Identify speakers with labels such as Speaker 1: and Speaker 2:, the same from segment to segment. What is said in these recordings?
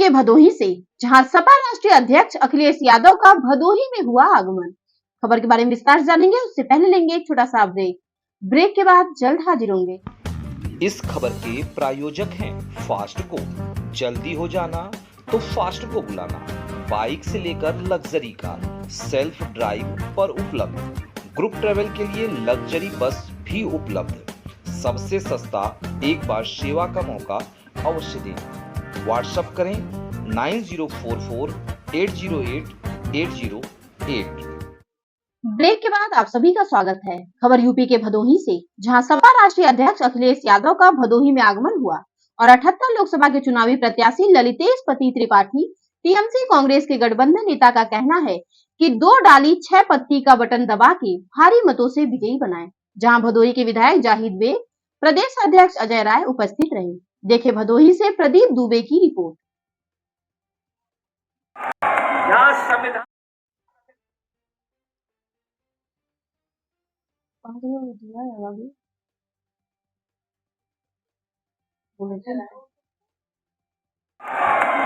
Speaker 1: के भदोही से, जहां सपा राष्ट्रीय अध्यक्ष अखिलेश यादव का भदोही में हुआ आगमन। खबर के बारे में विस्तार से जानेंगे, उससे पहले लेंगे एक छोटा सा ब्रेक। ब्रेक के बाद जल्द हाजिर होंगे।
Speaker 2: इस खबर के प्रायोजक हैं फास्ट को। जल्दी हो जाना तो फास्ट को बुलाना। बाइक से लेकर लग्जरी कार, सेल्फ ड्राइव पर उपलब्ध। ग्रुप ट्रेवल के लिए लग्जरी बस भी उपलब्ध। सबसे सस्ता एक बार सेवा का मौका अवश्य दें। व्हाट्सएप करें 9044808808।
Speaker 1: ब्रेक के बाद आप सभी का स्वागत है। खबर यूपी के भदोही से, जहां सपा राष्ट्रीय अध्यक्ष अखिलेश यादव का भदोही में आगमन हुआ और 78 लोकसभा के चुनावी प्रत्याशी ललितेश पति त्रिपाठी टीएमसी कांग्रेस के गठबंधन नेता का कहना है कि 2 डाली 6 पत्ती का बटन दबा के भारी मतों से विजयी बनाए। जहां भदोही के विधायक जाहिद बेग, प्रदेश अध्यक्ष अजय राय उपस्थित रहे। देखे भदोही से प्रदीप दुबे की रिपोर्ट।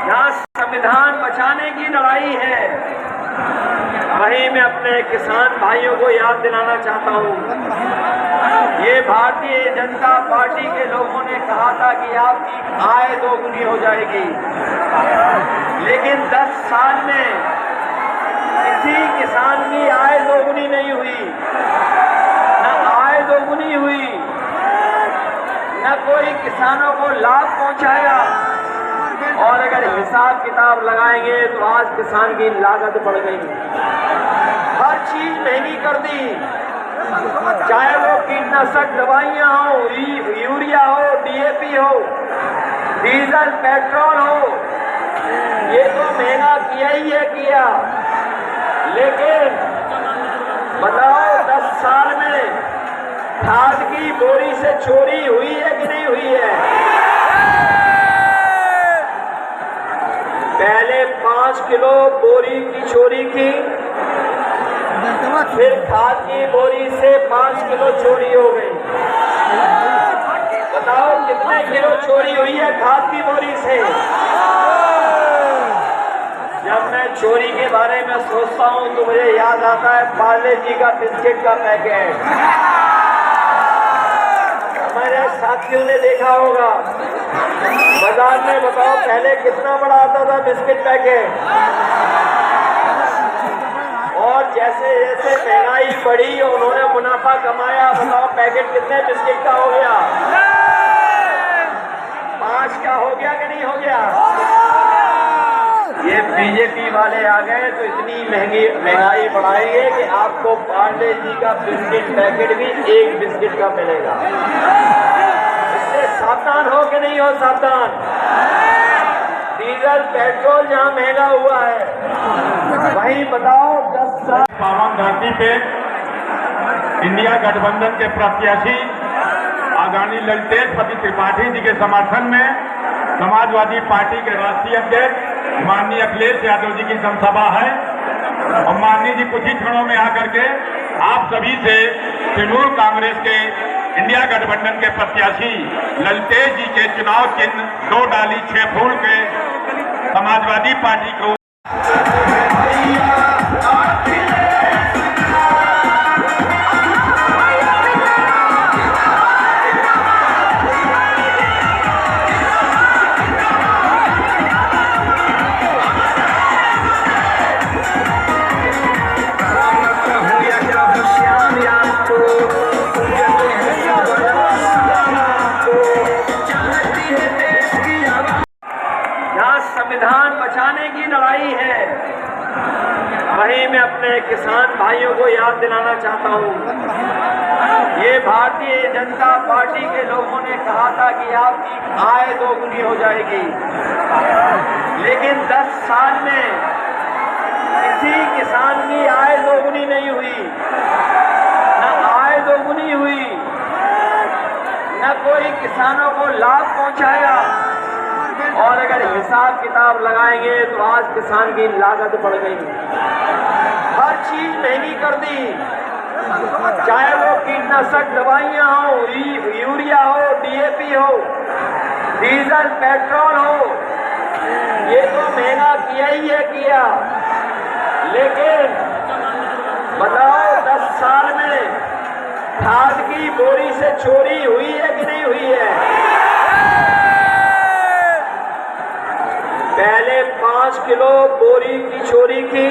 Speaker 3: जहाँ संविधान बचाने की लड़ाई है, वहीं मैं अपने किसान भाइयों को याद दिलाना चाहता हूँ। ये भारतीय जनता पार्टी के लोगों ने कहा था कि आपकी आय दोगुनी हो जाएगी, लेकिन 10 साल में किसी किसान की आय दोगुनी नहीं हुई, न आय दोगुनी हुई, न कोई किसानों को लाभ पहुंचाया। और अगर हिसाब किताब लगाएंगे तो आज किसान की लागत बढ़ गई, हर चीज महंगी कर दी, चाहे वो कीटनाशक दवाइयां हो, यूरिया हो, डीएपी हो, डीजल पेट्रोल हो, ये तो महंगा किया ही है किया। लेकिन बताओ 10 साल में खाद की बोरी से चोरी हुई है कि नहीं हुई है? पहले 5 किलो बोरी की चोरी की, फिर खाद की बोरी से 5 किलो चोरी हो गई। बताओ कितने किलो चोरी हुई है खाद की बोरी से? जब मैं चोरी के बारे में सोचता हूँ तो मुझे याद आता है पार्ले जी का बिस्किट का पैकेट। हमारे साथियों ने देखा होगा बाजार में, बताओ पहले कितना बड़ा आता था बिस्किट पैकेट, और जैसे जैसे महंगाई बढ़ी और उन्होंने मुनाफा कमाया, बताओ पैकेट कितने बिस्किट का हो गया? 5 का हो गया कि नहीं हो गया? ये बीजेपी वाले आ गए तो इतनी महंगाई बढ़ाएंगे कि आपको पार्ले जी का बिस्किट पैकेट भी 1 बिस्किट का मिलेगा। इससे सावधान हो कि नहीं हो सावधान? डीजल पेट्रोल जहाँ महंगा हुआ है, वहीं बताओ 10 साल
Speaker 4: पावन धरती पे इंडिया गठबंधन के प्रत्याशी आदरणीय ललितेश पति त्रिपाठी जी के समर्थन में समाजवादी पार्टी के राष्ट्रीय अध्यक्ष माननीय अखिलेश यादव जी की जनसभा है। और माननीय जी कुछ ही क्षणों में आकर के आप सभी से तृणमूल कांग्रेस के इंडिया गठबंधन के प्रत्याशी ललितेश जी के चुनाव चिन्ह 2 डाली 6 फूल के समाजवादी पार्टी को
Speaker 3: संविधान बचाने की लड़ाई है, वहीं मैं अपने किसान भाइयों को याद दिलाना चाहता हूँ। ये भारतीय जनता पार्टी के लोगों ने कहा था कि आपकी आय दोगुनी हो जाएगी, लेकिन 10 साल में किसी किसान की आय दोगुनी नहीं हुई, न आय दोगुनी हुई, न कोई किसानों को लाभ पहुंचाया। और अगर हिसाब किताब लगाएंगे तो आज किसान की लागत बढ़ गई, हर चीज महंगी कर दी, चाहे वो कीटनाशक दवाइयां हो, यूरिया हो, डीएपी हो, डीजल पेट्रोल हो, ये तो किया, लेकिन बताओ 10 साल में खाद की बोरी से चोरी हुई है कि नहीं हुई है? पहले 5 किलो बोरी की चोरी की,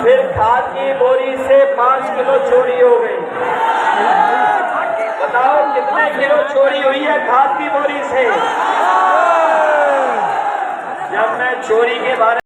Speaker 3: फिर खाद की बोरी से 5 किलो चोरी हो गई। बताओ कितने किलो चोरी हुई है खाद की बोरी से? जब मैं चोरी के बारे